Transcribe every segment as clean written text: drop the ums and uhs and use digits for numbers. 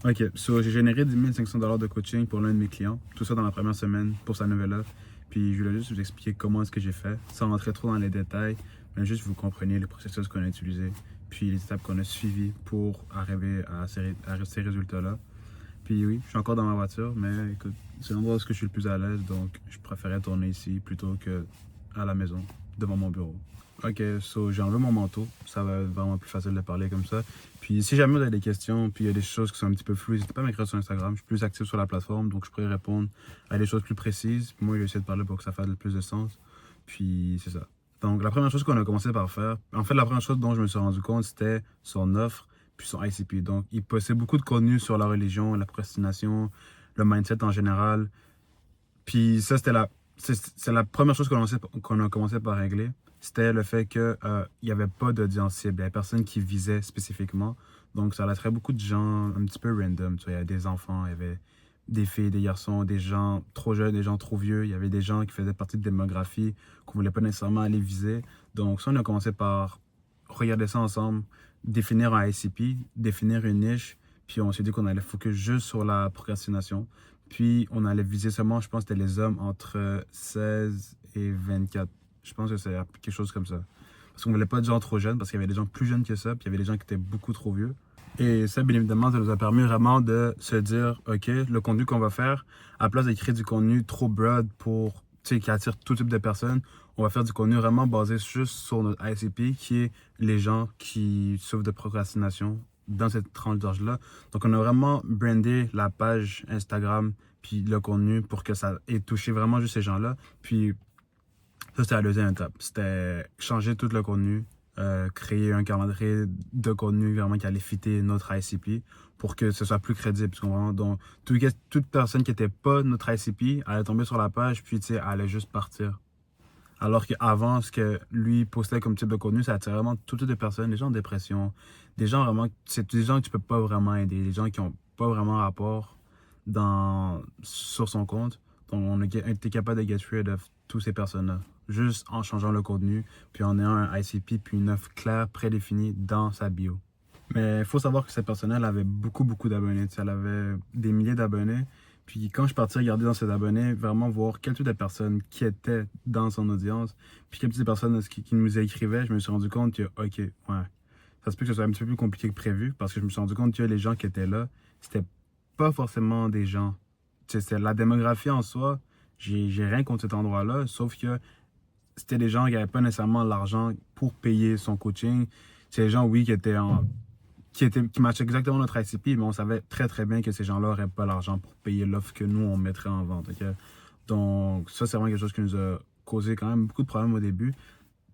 OK, so, j'ai généré 10 500 $ de coaching pour l'un de mes clients. Tout ça dans la première semaine pour sa nouvelle offre. Puis je voulais juste vous expliquer comment est-ce que j'ai fait, sans rentrer trop dans les détails, mais juste vous compreniez les processus qu'on a utilisés, puis les étapes qu'on a suivies pour arriver à ces résultats-là. Puis oui, je suis encore dans ma voiture, mais écoute, c'est l'endroit où je suis le plus à l'aise, donc je préférais tourner ici plutôt que à la maison, devant mon bureau. Ok, so j'ai enlevé mon manteau, ça va être vraiment plus facile de parler comme ça. Puis si jamais vous avez des questions, puis il y a des choses qui sont un petit peu floues, n'hésitez pas à m'écrire sur Instagram, je suis plus actif sur la plateforme, donc je pourrais répondre à des choses plus précises. Puis moi, je vais essayer de parler pour que ça fasse le plus de sens. Puis c'est ça. Donc la première chose qu'on a commencé par faire, en fait la première chose dont je me suis rendu compte, c'était son offre, puis son ICP. Donc il possède beaucoup de contenu sur la religion, la procrastination, le mindset en général. Puis ça, c'est la première chose qu'on a commencé par régler. C'était le fait qu'il n'y avait pas d'audience cible. Il n'y avait personne qui visait spécifiquement. Donc, ça laisserait beaucoup de gens un petit peu random. Tu vois, il y avait des enfants, il y avait des filles, des garçons, des gens trop jeunes, des gens trop vieux. Il y avait des gens qui faisaient partie de démographie qu'on ne voulait pas nécessairement aller viser. Donc, ça, on a commencé par regarder ça ensemble, définir un ICP, définir une niche. Puis, on s'est dit qu'on allait focus juste sur la procrastination. Puis, on allait viser seulement, je pense que c'était les hommes entre 16 et 24. Je pense que c'est quelque chose comme ça. Parce qu'on voulait pas de gens trop jeunes, parce qu'il y avait des gens plus jeunes que ça, puis il y avait des gens qui étaient beaucoup trop vieux. Et ça, bien évidemment, ça nous a permis vraiment de se dire, OK, le contenu qu'on va faire, à la place d'écrire du contenu trop broad pour, tu sais, qui attire tout type de personnes, on va faire du contenu vraiment basé juste sur notre ICP, qui est les gens qui souffrent de procrastination dans cette tranche d'âge-là. Donc, on a vraiment brandé la page Instagram puis le contenu pour que ça ait touché vraiment juste ces gens-là. Puis, ça, c'était la deuxième étape. C'était changer tout le contenu, créer un calendrier de contenu vraiment qui allait fitter notre ICP pour que ce soit plus crédible. Parce qu'on vraiment, donc, toute personne qui n'était pas notre ICP allait tomber sur la page, puis, tu sais, allait juste partir. Alors qu'avant, ce que lui postait comme type de contenu, ça attirait vraiment tout type de personnes, des gens en dépression, des gens vraiment, c'est des gens que tu peux pas vraiment aider, des gens qui ont pas vraiment rapport sur son compte. Donc, on a été capable de get rid of toutes ces personnes-là, juste en changeant le contenu, puis en ayant un ICP, puis une offre claire, prédéfinie dans sa bio. Mais il faut savoir que cette personne-là avait beaucoup, beaucoup d'abonnés. Tu sais, elle avait des milliers d'abonnés. Puis quand je suis parti regarder dans ses abonnés, vraiment voir quel type de personnes qui étaient dans son audience, puis quel type de personnes qui nous écrivaient, je me suis rendu compte que, OK, ouais, ça se peut que ce soit un petit peu plus compliqué que prévu, parce que je me suis rendu compte que les gens qui étaient là, c'était pas forcément des gens. Tu sais, c'est la démographie en soi, j'ai rien contre cet endroit-là, sauf que c'était des gens qui n'avaient pas nécessairement l'argent pour payer son coaching. C'est des gens, oui, qui matchaient exactement notre ICP, mais on savait très très bien que ces gens-là n'auraient pas l'argent pour payer l'offre que nous, on mettrait en vente. OK? Donc, ça, c'est vraiment quelque chose qui nous a causé quand même beaucoup de problèmes au début.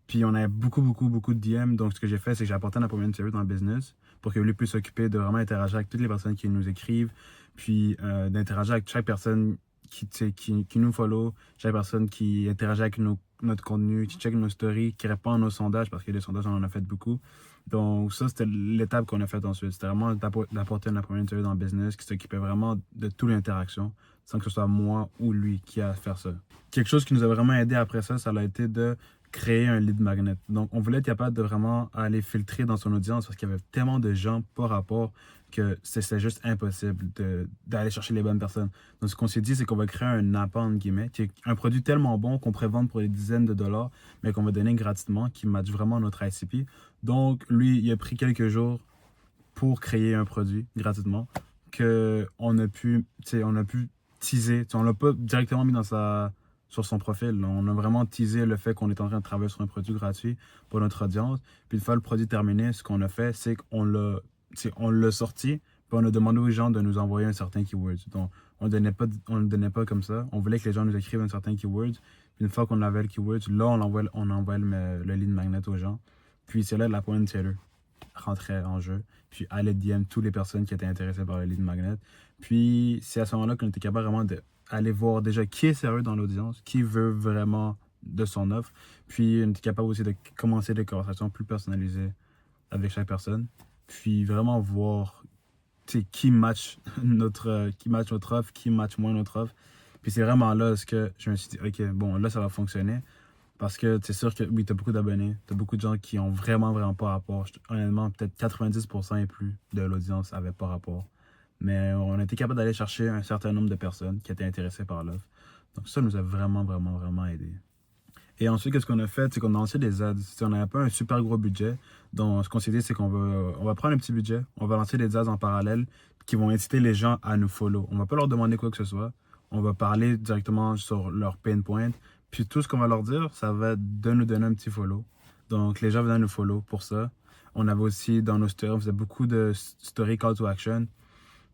Puis, on avait beaucoup, beaucoup, beaucoup de DM. Donc, ce que j'ai fait, c'est que j'ai apporté un appointment service dans le business pour que lui puisse s'occuper de vraiment interagir avec toutes les personnes qui nous écrivent, puis d'interagir avec chaque personne qui nous follow, chaque personne qui interagit avec notre contenu, qui check nos stories, qui répond à nos sondages, parce que les sondages, on en a fait beaucoup. Donc, ça, c'était l'étape qu'on a faite ensuite. C'était vraiment d'apporter un appointment service dans le business qui s'occupait vraiment de toute l'interaction, sans que ce soit moi ou lui qui a à faire ça. Quelque chose qui nous a vraiment aidé après ça, ça a été de créer un lead magnet. Donc, on voulait être capable de vraiment aller filtrer dans son audience parce qu'il y avait tellement de gens par rapport que c'est juste impossible d'aller chercher les bonnes personnes. Donc, ce qu'on s'est dit, c'est qu'on va créer un appât, entre guillemets, qui est un produit tellement bon qu'on pourrait vendre pour des dizaines de dollars, mais qu'on va donner gratuitement, qui match vraiment notre ICP. Donc, lui, il a pris quelques jours pour créer un produit gratuitement qu'on a pu, on a pu teaser. On l'a pas directement mis sur son profil. On a vraiment teasé le fait qu'on est en train de travailler sur un produit gratuit pour notre audience. Puis une fois le produit terminé, ce qu'on a fait, c'est on l'a sorti, puis on a demandé aux gens de nous envoyer un certain keyword. Donc, on ne donnait pas comme ça. On voulait que les gens nous écrivent un certain keyword. Puis une fois qu'on avait le keyword, là, on envoie le lead magnet aux gens. Puis c'est là la point seller rentrait en jeu, puis allait DM toutes les personnes qui étaient intéressées par le lead magnet. Puis c'est à ce moment-là qu'on était capable vraiment d'aller voir déjà qui est sérieux dans l'audience, qui veut vraiment de son offre. Puis on était capable aussi de commencer des conversations plus personnalisées avec chaque personne. Puis vraiment voir qui match notre offre, qui match moins notre offre. Puis c'est vraiment là ce que je me suis dit, OK, bon, là, ça va fonctionner. Parce que c'est sûr que oui, tu as beaucoup d'abonnés, tu as beaucoup de gens qui ont vraiment, vraiment pas rapport. Honnêtement, peut-être 90% et plus de l'audience avait pas rapport. Mais on a été capable d'aller chercher un certain nombre de personnes qui étaient intéressées par l'offre. Donc ça nous a vraiment, vraiment, vraiment aidé. Et ensuite, qu'est-ce qu'on a fait? C'est qu'on a lancé des ads. On n'avait pas un super gros budget. Donc, ce qu'on s'est dit, c'est qu'on va prendre un petit budget, on va lancer des ads en parallèle qui vont inciter les gens à nous follow. On va pas leur demander quoi que ce soit. On va parler directement sur leur pain point. Puis tout ce qu'on va leur dire, ça va être de nous donner un petit follow. Donc, les gens venaient nous follow pour ça. On avait aussi dans nos stories, on faisait beaucoup de story call to action.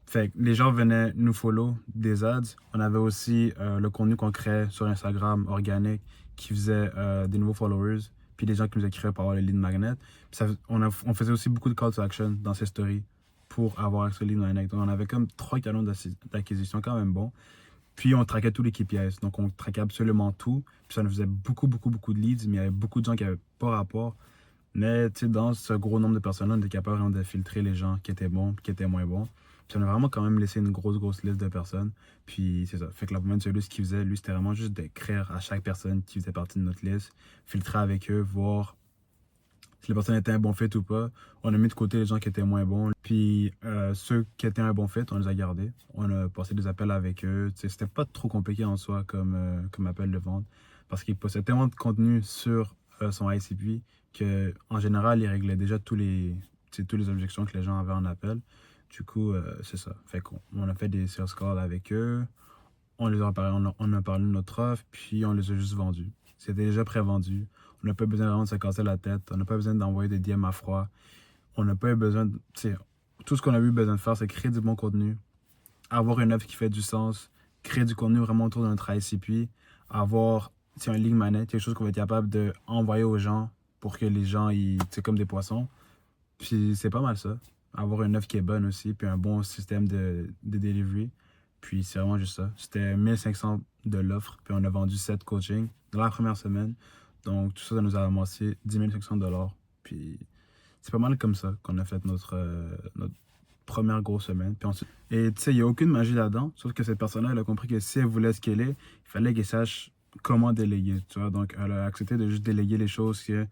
Fait que les gens venaient nous follow des ads. On avait aussi le contenu qu'on créait sur Instagram organique qui faisait des nouveaux followers, puis des gens qui nous écrivaient pour avoir le lead magnet. Puis on faisait aussi beaucoup de call to action dans ces stories pour avoir ce lead magnet. Donc on avait comme 3 canaux d'acquisition quand même bon. Puis on traquait tous les KPIs. Donc on traquait absolument tout. Puis ça nous faisait beaucoup, beaucoup, beaucoup de leads, mais il y avait beaucoup de gens qui n'avaient pas rapport. Mais dans ce gros nombre de personnes-là, on était capable vraiment de filtrer les gens qui étaient bons et qui étaient moins bons. Puis on a vraiment quand même laissé une grosse, grosse liste de personnes. Puis c'est ça. Fait que la première de celui, ce qu'il faisait, lui, c'était vraiment juste d'écrire à chaque personne qui faisait partie de notre liste, filtrer avec eux, voir si la personne était un bon fit ou pas. On a mis de côté les gens qui étaient moins bons. Puis ceux qui étaient un bon fit, on les a gardés. On a passé des appels avec eux. C'était pas trop compliqué en soi comme appel de vente. Parce qu'il possédait tellement de contenu sur son ICP qu'en général, il réglait déjà toutes les objections que les gens avaient en appel. Du coup, c'est ça. Fait qu'on a fait des sales calls avec eux. On a parlé de notre offre, puis on les a juste vendus. C'était déjà pré-vendu. On n'a pas besoin vraiment de se casser la tête. On n'a pas besoin d'envoyer des DM à froid. On n'a pas eu besoin de... Tout ce qu'on a eu besoin de faire, c'est créer du bon contenu, avoir une offre qui fait du sens, créer du contenu vraiment autour de notre ICP, avoir un lead magnet, quelque chose qu'on va être capable d'envoyer aux gens pour que les gens, c'est comme des poissons. Puis c'est pas mal ça. Avoir une offre qui est bonne aussi, puis un bon système de delivery. Puis c'est vraiment juste ça. C'était 1500 de l'offre, puis on a vendu 7 coachings dans la première semaine. Donc tout ça, ça nous a amassé 10 500 $. Puis c'est pas mal comme ça qu'on a fait notre première grosse semaine. Puis ensuite, et tu sais, il n'y a aucune magie là-dedans, sauf que cette personne-là, elle a compris que si elle voulait scaler, il fallait qu'elle sache comment déléguer, tu vois. Donc elle a accepté de juste déléguer les choses qui ne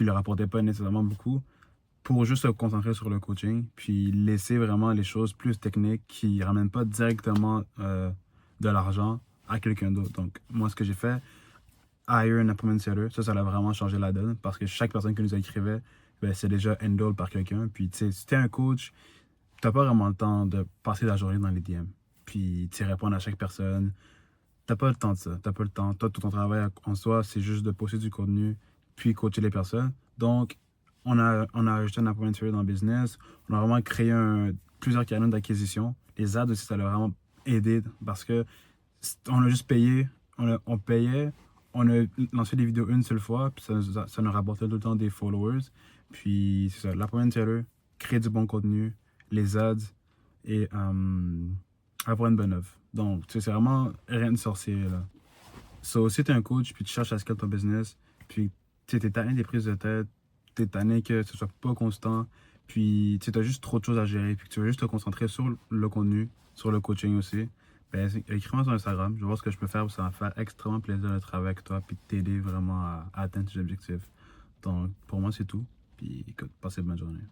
leur apportaient pas nécessairement beaucoup, pour juste se concentrer sur le coaching, puis laisser vraiment les choses plus techniques qui ne ramènent pas directement de l'argent à quelqu'un d'autre. Donc, moi, ce que j'ai fait, hire an appointment setter, ça a vraiment changé la donne parce que chaque personne qui nous écrivait, ben, c'est déjà handled par quelqu'un. Puis, tu sais, si tu es un coach, tu n'as pas vraiment le temps de passer la journée dans les DM. Puis, tu sais, répondre à chaque personne. Tu n'as pas le temps de ça. Tu n'as pas le temps. Toi, tout ton travail en soi, c'est juste de poster du contenu, puis coacher les personnes. Donc, on a ajouté un appointment setter dans le business. On a vraiment créé plusieurs canaux d'acquisition. Les ads aussi, ça l'a vraiment aidé parce que on a juste payé, on payait, on a lancé des vidéos une seule fois, puis ça nous rapportait tout le temps des followers. Puis c'est ça, l'appointment setter, créer du bon contenu, les ads et avoir une bonne offre. Donc, tu sais, c'est vraiment rien de sorcier là. So, si tu es un coach, puis tu cherches à scaler ton business, puis tu es tanné des prises de tête, tu es tanné que ce soit pas constant, puis tu as juste trop de choses à gérer, puis que tu veux juste te concentrer sur le contenu, sur le coaching aussi, ben, écris-moi sur Instagram, je vais voir ce que je peux faire, ça va me faire extrêmement plaisir de travailler avec toi, puis de t'aider vraiment à atteindre tes objectifs. Donc, pour moi, c'est tout, puis écoute, passez une bonne journée.